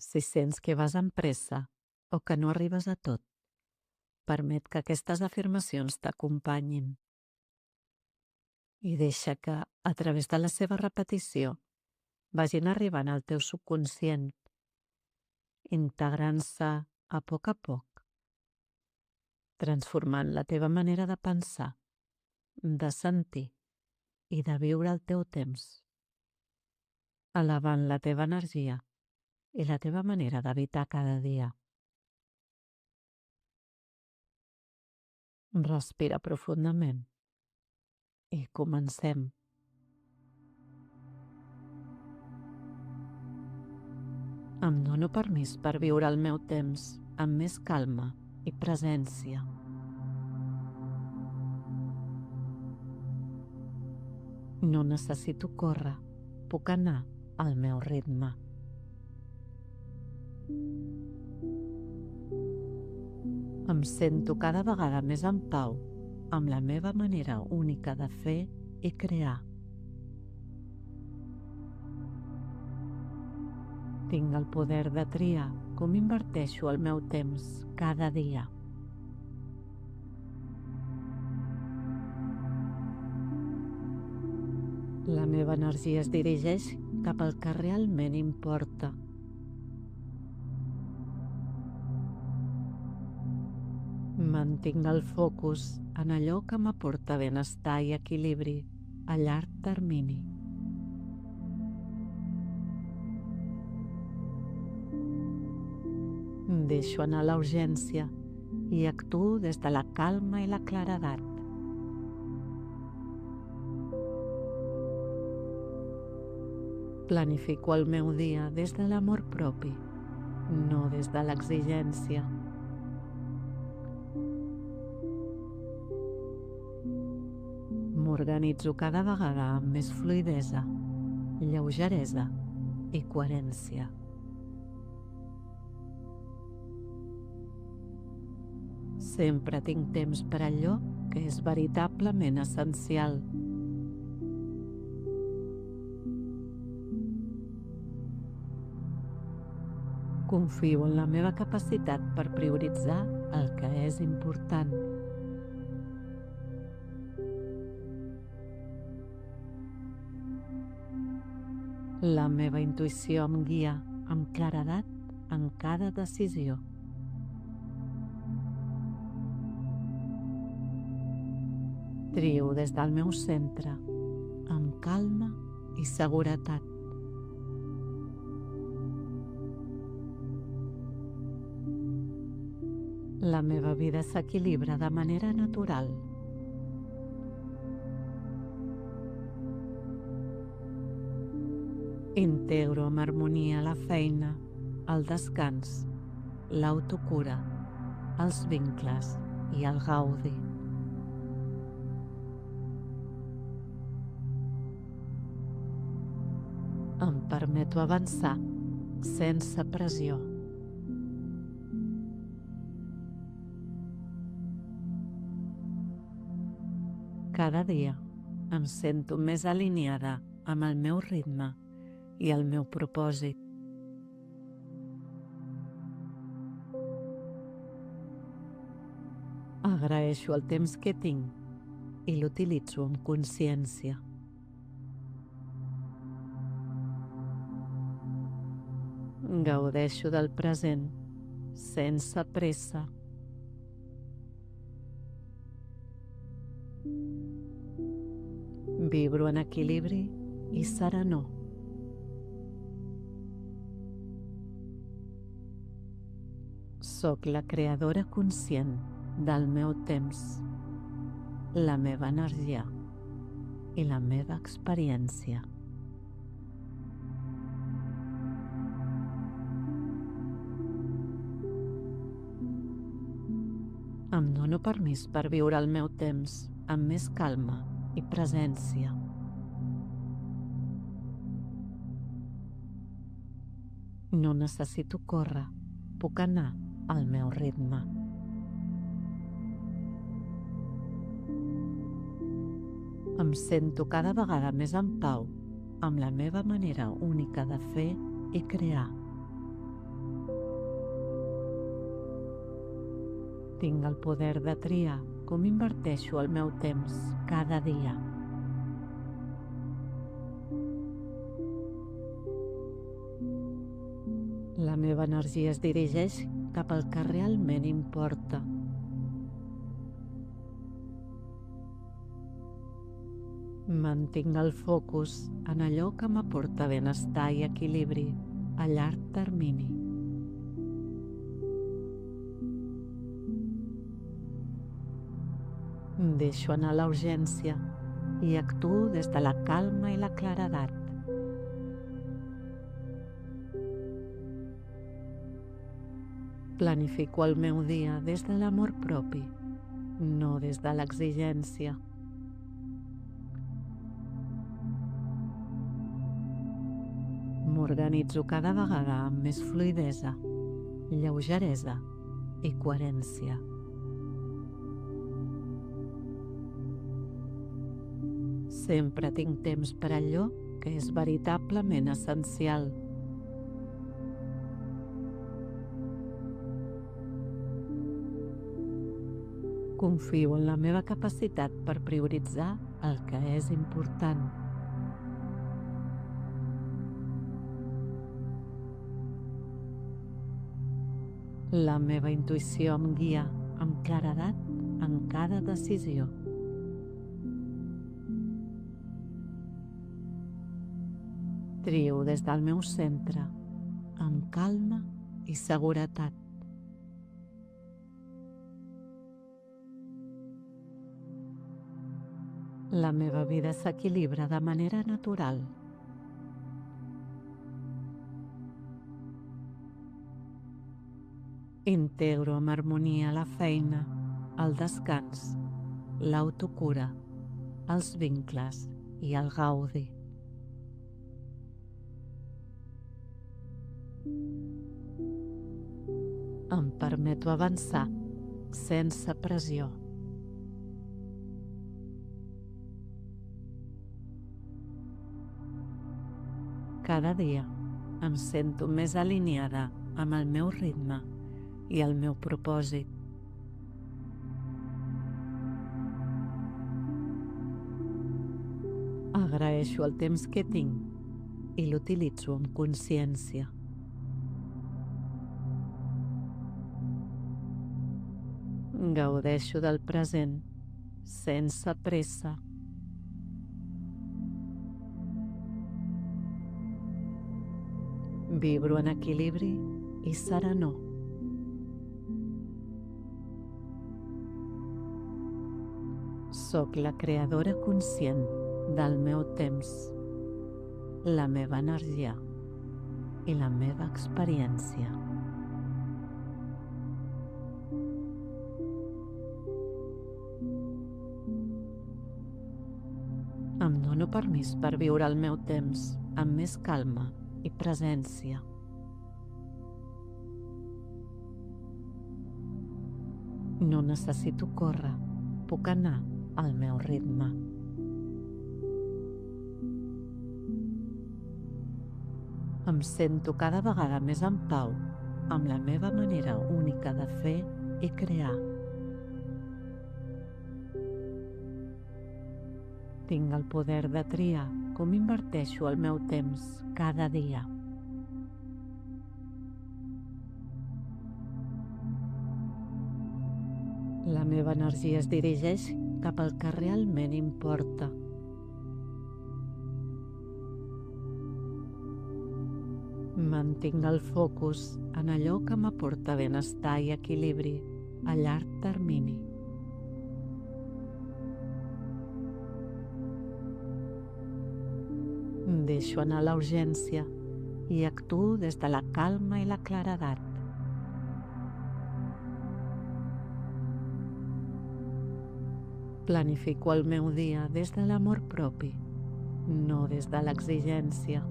Si sents que vas amb pressa o que no arribes a tot, permet que aquestes afirmacions t'acompanyin i deixa que, a través de la seva repetició, vagin arribant al teu subconscient, integrant-se a poc, transformant la teva manera de pensar, de sentir i de viure el teu temps, elevant la teva energia i la teva manera d'habitar cada dia. Respira profundament i comencem. Em dono permís per viure el meu temps amb més calma i presència. No necessito córrer, puc anar al meu ritme. Em sento cada vegada més en pau amb la meva manera única de fer i crear. Tinc el poder de triar com inverteixo el meu temps cada dia. La meva energia es dirigeix cap al que realment importa. Mantinc el focus en allò que m'aporta benestar i equilibri a llarg termini. Deixo anar la urgència i actuo des de la calma i la claredat. Planifico el meu dia des de l'amor propi, no des de l'exigència. M'organitzo cada vegada amb més fluïdesa, lleugeresa i coherència. Sempre tinc temps per allò que és veritablement essencial. Confio en la meva capacitat per prioritzar el que és important. La meva intuïció em guia amb claredat en cada decisió. Trio des del meu centre, amb calma i seguretat. La meva vida s'equilibra de manera natural. Integro amb harmonia la feina, el descans, l'autocura, els vincles i el gaudi. Em permeto avançar sense pressió. Cada dia em sento més alineada amb el meu ritme i el meu propòsit. Agraeixo el temps que tinc i l'utilitzo amb consciència. Gaudeixo del present sense pressa. Vibro en equilibri i serenor. Soc la creadora conscient del meu temps, la meva energia i la meva experiència. Em dono permís per viure el meu temps amb més calma i presència. No necessito córrer, puc anar al meu ritme. Em sento cada vegada més en pau amb la meva manera única de fer i crear. Tinc el poder de triar com inverteixo el meu temps cada dia. La meva energia es dirigeix cap al que realment importa. Mantinc el focus en allò que m'aporta benestar i equilibri a llarg termini. Deixo anar la urgència i actuo des de la calma i la claredat. Planifico el meu dia des de l'amor propi, no des de l'exigència. M'organitzo cada vegada amb més fluïdesa, lleugeresa i coherència. Sempre tinc temps per allò que és veritablement essencial. Confio en la meva capacitat per prioritzar el que és important. La meva intuïció em guia amb claredat en cada decisió. Trio des del meu centre, amb calma i seguretat. La meva vida s'equilibra de manera natural. Integro amb harmonia la feina, el descans, l'autocura, els vincles i el gaudi. Em permeto avançar sense pressió. Cada dia em sento més alineada amb el meu ritme i el meu propòsit. Agraeixo el temps que tinc i l'utilitzo amb consciència. Gaudeixo del present sense pressa. Vibro en equilibri i serenor. Soc la creadora conscient del meu temps, la meva energia i la meva experiència. Em dono permís per viure el meu temps amb més calma i presència. No necessito córrer, puc anar al meu ritme. Em sento cada vegada més en pau amb la meva manera única de fer i crear. Tinc el poder de triar com inverteixo el meu temps cada dia. La meva energia es dirigeix cap al que realment importa. Mantinc el focus en allò que m'aporta benestar i equilibri a llarg termini. Deixo anar la urgència i actuo des de la calma i la claredat. Planifico el meu dia des de l'amor propi, no des de l'exigència.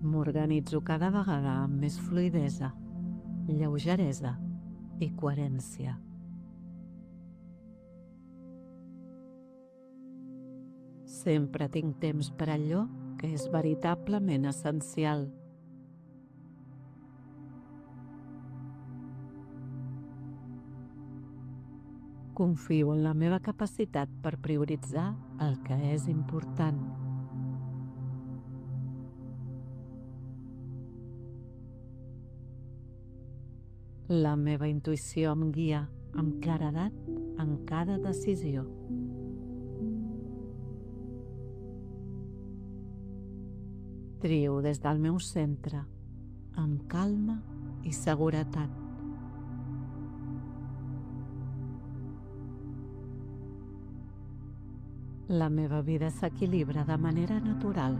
M'organitzo cada vegada amb més fluïdesa, lleugeresa i coherència. Sempre tinc temps per allò que és veritablement essencial. Confio en la meva capacitat per prioritzar el que és important. La meva intuïció em guia amb claredat en cada decisió. Trio des del meu centre, amb calma i seguretat. La meva vida s'equilibra de manera natural.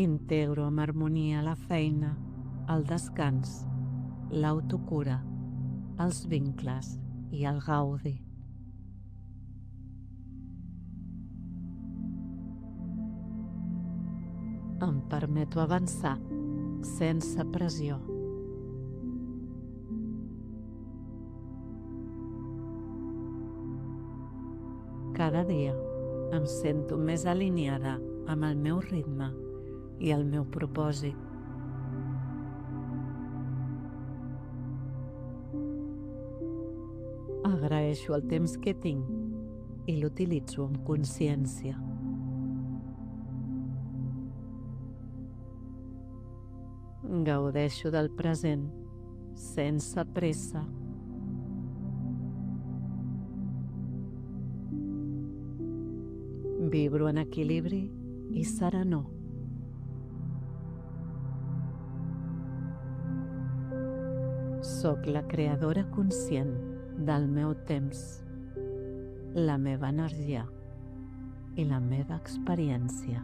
Integro amb harmonia la feina, el descans, l'autocura, els vincles i el gaudi. Em permeto avançar sense pressió. Cada dia em sento més alineada amb el meu ritme i el meu propòsit. Agraeixo el temps que tinc i l'utilitzo amb consciència. Gaudeixo del present sense pressa. Vibro en equilibri i serenor. Soc la creadora conscient del meu temps, la meva energia i la meva experiència.